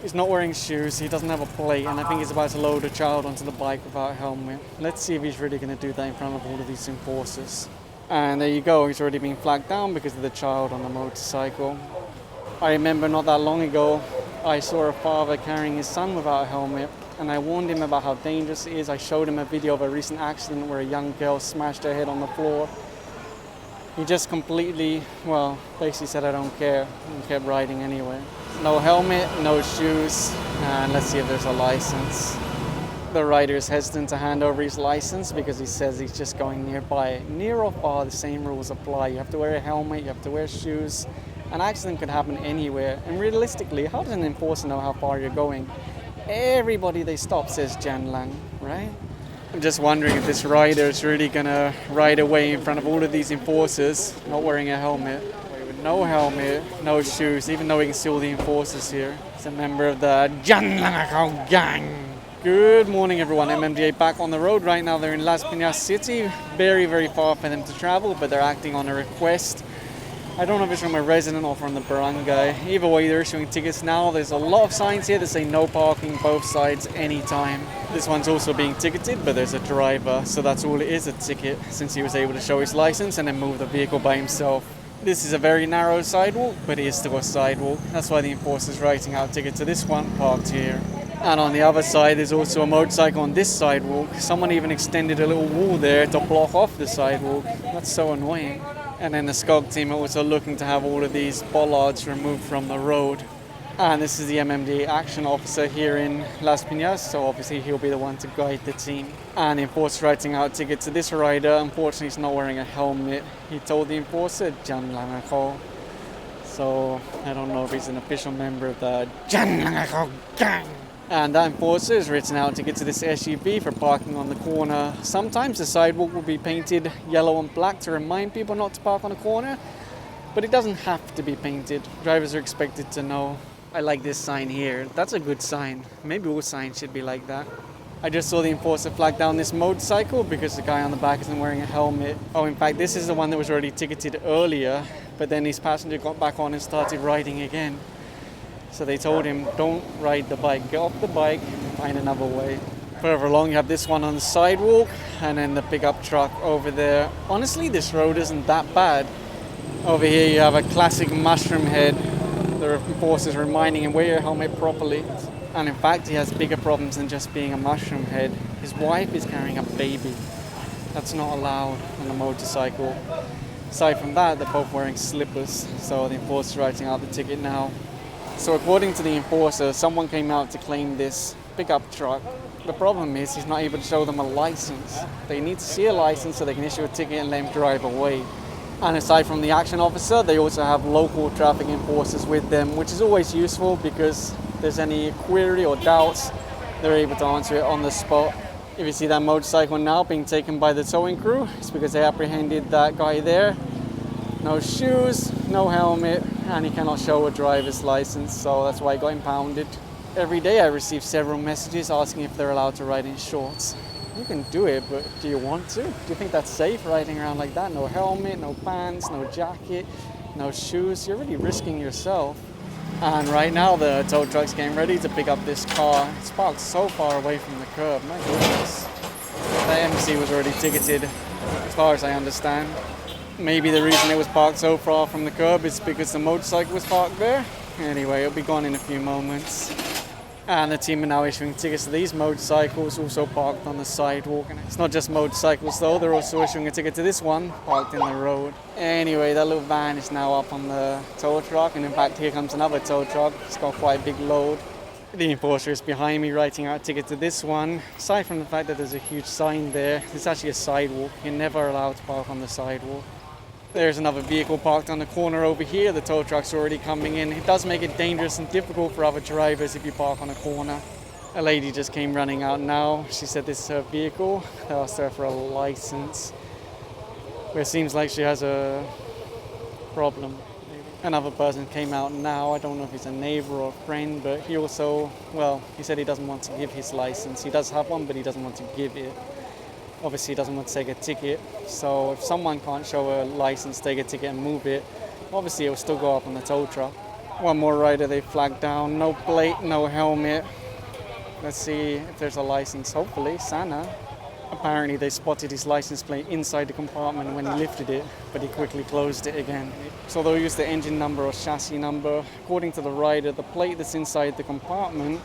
He's not wearing shoes, he doesn't have a plate, and I think he's about to load a child onto the bike without a helmet. Let's see if he's really going to do that in front of all of these enforcers. And there you go, he's already been flagged down because of the child on the motorcycle. I remember not that long ago, I saw a father carrying his son without a helmet, and I warned him about how dangerous it is. I showed him a video of a recent accident where a young girl smashed her head on the floor. He just completely, basically said I don't care, and kept riding anyway. No helmet, no shoes, and let's see if there's a license. The rider is hesitant to hand over his license because he says he's just going nearby. Near or far, the same rules apply. You have to wear a helmet, you have to wear shoes. An accident could happen anywhere, and realistically, how does an enforcer know how far you're going? Everybody they stop says Jan Lang, right? I'm just wondering if this rider is really gonna ride away in front of all of these enforcers not wearing a helmet. With no helmet, no shoes, even though we can see all the enforcers here. He's a member of the Jan Lang gang. Good morning everyone, MMDA back on the road right now. They're in Las Piñas City. Very, very far for them to travel, but they're acting on a request. I don't know if it's from a resident or from the barangay. Either way, they're issuing tickets now. There's a lot of signs here that say no parking both sides anytime. This one's also being ticketed, but there's a driver, so that's all it is, a ticket, since he was able to show his license and then move the vehicle by himself. This is a very narrow sidewalk, but it is still a sidewalk. That's why the enforcer's writing out a ticket to this one, parked here. And on the other side, there's also a motorcycle on this sidewalk. Someone even extended a little wall there to block off the sidewalk. That's so annoying. And then the SCOG team are also looking to have all of these bollards removed from the road. And this is the MMDA action officer here in Las Piñas, so obviously he'll be the one to guide the team. And the enforcer writing out a ticket to this rider. Unfortunately, he's not wearing a helmet. He told the enforcer, Jan Lang ako. So I don't know if he's an official member of the Jan Lang ako gang. And that enforcer is written out to get to this SUV for parking on the corner. Sometimes the sidewalk will be painted yellow and black to remind people not to park on a corner, but it doesn't have to be painted. Drivers are expected to know. I like this sign here. That's a good sign. Maybe all signs should be like that. I just saw the enforcer flag down this motorcycle because the guy on the back isn't wearing a helmet. Oh, in fact, this is the one that was already ticketed earlier, but then his passenger got back on and started riding again. So they told him, don't ride the bike, get off the bike, find another way. Further along you have this one on the sidewalk, and then the pickup truck over there. Honestly, this road isn't that bad. Over here you have a classic mushroom head. The enforcer's reminding him, wear your helmet properly. And in fact, he has bigger problems than just being a mushroom head. His wife is carrying a baby. That's not allowed on a motorcycle. Aside from that, they're both wearing slippers. So the enforcer's writing out the ticket now. So according to the enforcer, someone came out to claim this pickup truck. The problem is he's not able to show them a license. They need to see a license so they can issue a ticket and let him drive away. And aside from the action officer, they also have local traffic enforcers with them, which is always useful because if there's any query or doubts, they're able to answer it on the spot. If you see that motorcycle now being taken by the towing crew, it's because they apprehended that guy there. No shoes, no helmet, and he cannot show a driver's license, so that's why he got impounded. Every day I receive several messages asking if they're allowed to ride in shorts. You can do it, but do you want to? Do you think that's safe riding around like that? No helmet, no pants, no jacket, no shoes. You're really risking yourself. And right now the tow truck's getting ready to pick up this car. It's parked so far away from the curb, my goodness. The MC was already ticketed, as far as I understand. Maybe the reason it was parked so far from the curb is because the motorcycle was parked there. Anyway, it'll be gone in a few moments. And the team are now issuing tickets to these motorcycles, also parked on the sidewalk. And it's not just motorcycles though, they're also issuing a ticket to this one, parked in the road. Anyway, that little van is now up on the tow truck, and in fact here comes another tow truck. It's got quite a big load. The enforcer is behind me writing out a ticket to this one. Aside from the fact that there's a huge sign there, it's actually a sidewalk. You're never allowed to park on the sidewalk. There's another vehicle parked on the corner over here. The tow truck's already coming in. It does make it dangerous and difficult for other drivers if you park on a corner. A lady just came running out now. She said this is her vehicle. They asked her for a license. But it seems like she has a problem. Another person came out now. I don't know if he's a neighbor or a friend, but he also, he said he doesn't want to give his license. He does have one, but he doesn't want to give it. Obviously, he doesn't want to take a ticket. So if someone can't show a license, take a ticket and move it, obviously it will still go up on the tow truck. One more rider they flagged down. No plate, no helmet. Let's see if there's a license. Hopefully, Santa. Apparently they spotted his license plate inside the compartment when he lifted it, but he quickly closed it again. So they'll use the engine number or chassis number. According to the rider, the plate that's inside the compartment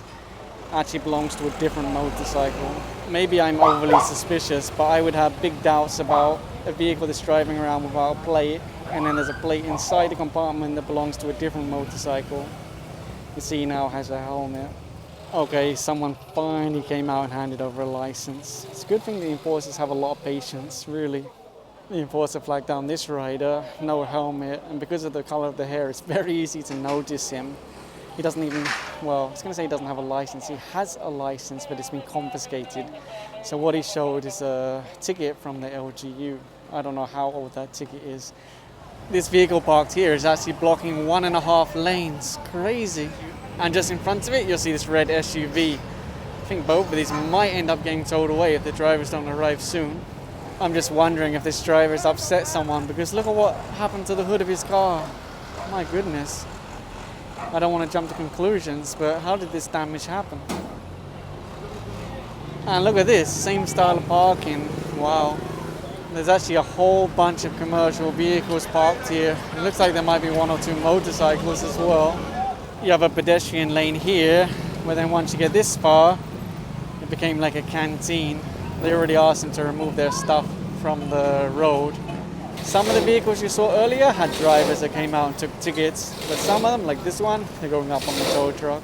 actually belongs to a different motorcycle. Maybe I'm overly suspicious, but I would have big doubts about a vehicle that's driving around without a plate, and then there's a plate inside the compartment that belongs to a different motorcycle. You see now has a helmet. Okay, someone finally came out and handed over a license. It's a good thing the enforcers have a lot of patience, really. The enforcer flagged down this rider, no helmet, and because of the color of the hair, it's very easy to notice him. He doesn't even, well, I was going to say he doesn't have a license. He has a license, but it's been confiscated. So what he showed is a ticket from the LGU. I don't know how old that ticket is. This vehicle parked here is actually blocking 1.5 lanes. Crazy. And just in front of it, you'll see this red SUV. I think both of these might end up getting towed away if the drivers don't arrive soon. I'm just wondering if this driver's upset someone, because look at what happened to the hood of his car. My goodness. I don't want to jump to conclusions, but how did this damage happen? And look at this, same style of parking. Wow. There's actually a whole bunch of commercial vehicles parked here. It looks like there might be 1 or 2 motorcycles as well. You have a pedestrian lane here, but then once you get this far, it became like a canteen. They already asked them to remove their stuff from the road. Some of the vehicles you saw earlier had drivers that came out and took tickets, but some of them, like this one, they're going up on the tow truck.